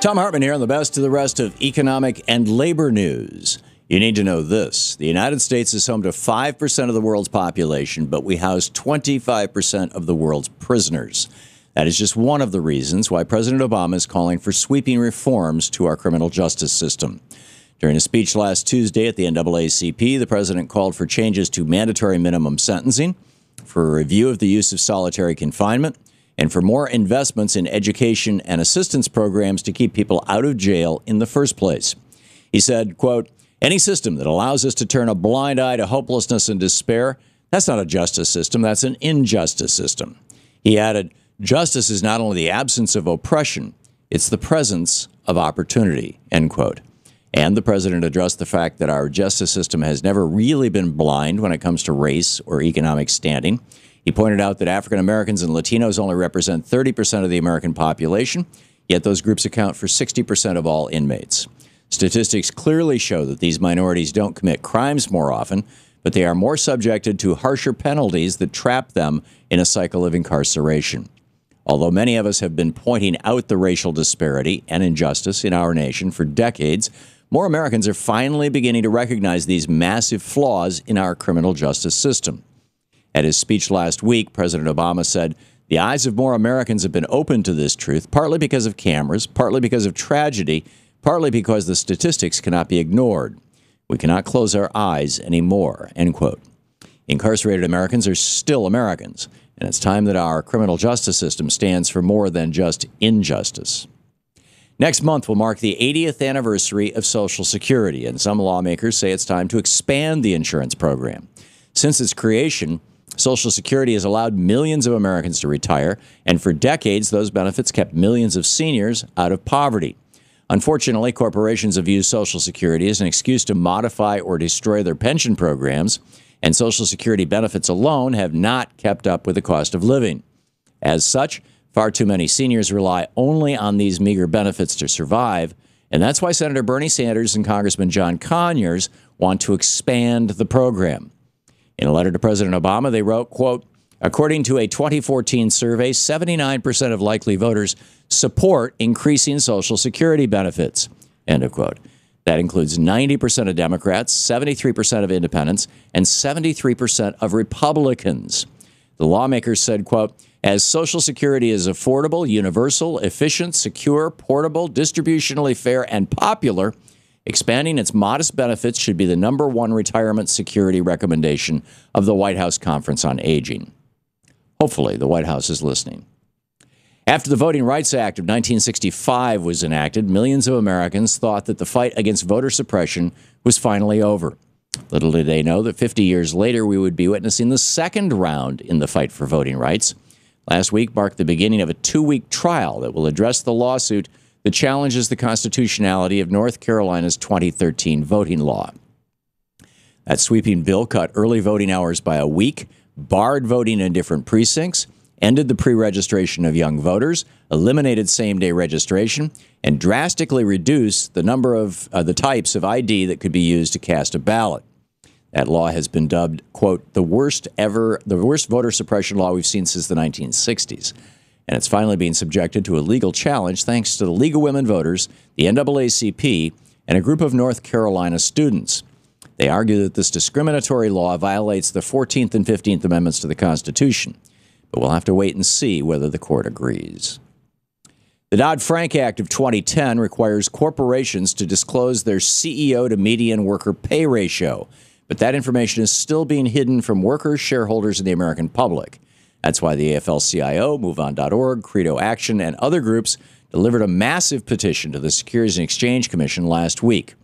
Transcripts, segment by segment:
Thom Hartmann here on the best of the rest of economic and labor news. You need to know this. The United States is home to 5% of the world's population, but we house 25% of the world's prisoners. That is just one of the reasons why President Obama is calling for sweeping reforms to our criminal justice system. During a speech last Tuesday at the NAACP, the president called for changes to mandatory minimum sentencing, for a review of the use of solitary confinement, and for more investments in education and assistance programs to keep people out of jail in the first place. He said, quote, "Any system that allows us to turn a blind eye to hopelessness and despair, that's not a justice system, that's an injustice system." He added, "Justice is not only the absence of oppression, it's the presence of opportunity," end quote. And the president addressed the fact that our justice system has never really been blind when it comes to race or economic standing. He pointed out that African Americans and Latinos only represent 30% of the American population, yet those groups account for 60% of all inmates. Statistics clearly show that these minorities don't commit crimes more often, but they are more subjected to harsher penalties that trap them in a cycle of incarceration. Although many of us have been pointing out the racial disparity and injustice in our nation for decades, more Americans are finally beginning to recognize these massive flaws in our criminal justice system. At his speech last week, President Obama said, "The eyes of more Americans have been opened to this truth, partly because of cameras, partly because of tragedy, partly because the statistics cannot be ignored. We cannot close our eyes anymore," end quote. Incarcerated Americans are still Americans, and it's time that our criminal justice system stands for more than just injustice. Next month will mark the 80th anniversary of Social Security, and some lawmakers say it's time to expand the insurance program. Since its creation, Social Security has allowed millions of Americans to retire, and for decades, those benefits kept millions of seniors out of poverty. Unfortunately, corporations have used Social Security as an excuse to modify or destroy their pension programs, and Social Security benefits alone have not kept up with the cost of living. As such, far too many seniors rely only on these meager benefits to survive, and that's why Senator Bernie Sanders and Congressman John Conyers want to expand the program. In a letter to President Obama, they wrote, quote, "According to a 2014 survey, 79% of likely voters support increasing Social Security benefits," end of quote. That includes 90% of Democrats, 73% of independents, and 73% of Republicans. The lawmakers said, quote, "As Social Security is affordable, universal, efficient, secure, portable, distributionally fair, and popular, expanding its modest benefits should be the #1 retirement security recommendation of the White House Conference on Aging." Hopefully, the White House is listening. After the Voting Rights Act of 1965 was enacted, millions of Americans thought that the fight against voter suppression was finally over. Little did they know that 50 years later, we would be witnessing the second round in the fight for voting rights. Last week marked the beginning of a 2-week trial that will address the lawsuit that challenges the constitutionality of North Carolina's 2013 voting law. That sweeping bill cut early voting hours by a week, barred voting in different precincts, ended the pre-registration of young voters, eliminated same-day registration, and drastically reduced the number of the types of ID that could be used to cast a ballot. That law has been dubbed, quote, the worst voter suppression law we've seen since the 1960s. And it's finally being subjected to a legal challenge thanks to the League of Women Voters, the NAACP, and a group of North Carolina students. They argue that this discriminatory law violates the 14th and 15th Amendments to the Constitution. But we'll have to wait and see whether the court agrees. The Dodd-Frank Act of 2010 requires corporations to disclose their CEO to median worker pay ratio. But that information is still being hidden from workers, shareholders, and the American public. That's why the AFL-CIO, MoveOn.org, Credo Action, and other groups delivered a massive petition to the Securities and Exchange Commission last week.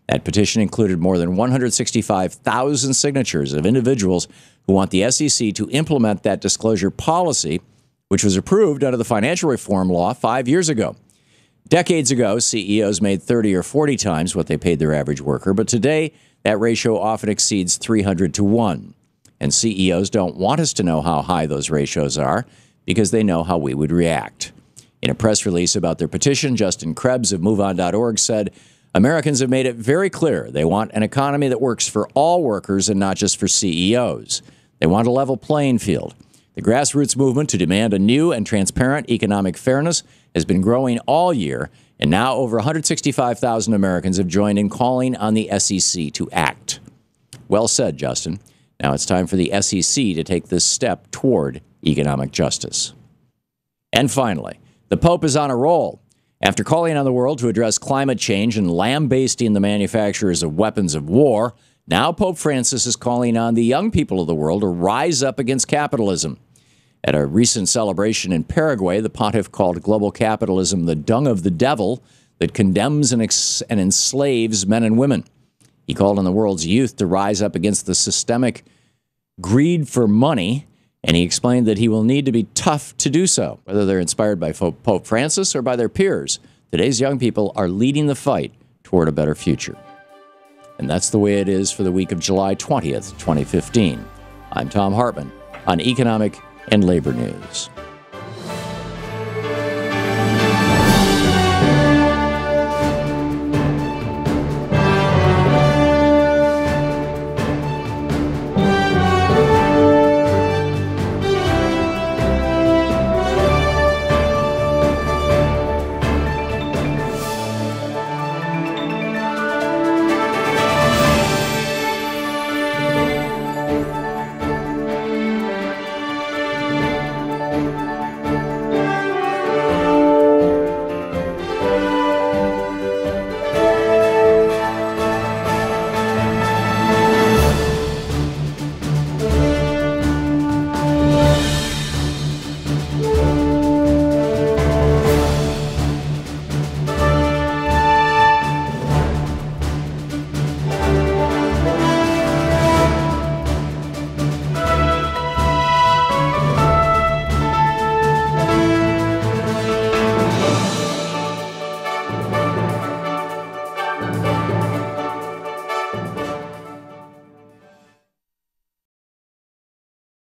That petition included more than 165,000 signatures of individuals who want the SEC to implement that disclosure policy, which was approved under the financial reform law 5 years ago. Decades ago, CEOs made 30 or 40 times what they paid their average worker, but today that ratio often exceeds 300 to 1. And CEOs don't want us to know how high those ratios are because they know how we would react. In a press release about their petition, Justin Krebs of MoveOn.org said, "Americans have made it very clear they want an economy that works for all workers and not just for CEOs. They want a level playing field. The grassroots movement to demand a new and transparent economic fairness has been growing all year, and now over 165,000 Americans have joined in calling on the SEC to act. Well said, Justin. Now it's time for the SEC to take this step toward economic justice. And finally, the Pope is on a roll. After calling on the world to address climate change and lambasting the manufacturers of weapons of war, now Pope Francis is calling on the young people of the world to rise up against capitalism. At a recent celebration in Paraguay, the pontiff called global capitalism the dung of the devil that condemns and enslaves men and women. He called on the world's youth to rise up against the systemic greed for money, and he explained that he will need to be tough to do so, whether they're inspired by Pope Francis or by their peers. Today's young people are leading the fight toward a better future. And that's the way it is for the week of July 20th, 2015. I'm Thom Hartmann on Economic and Labor News.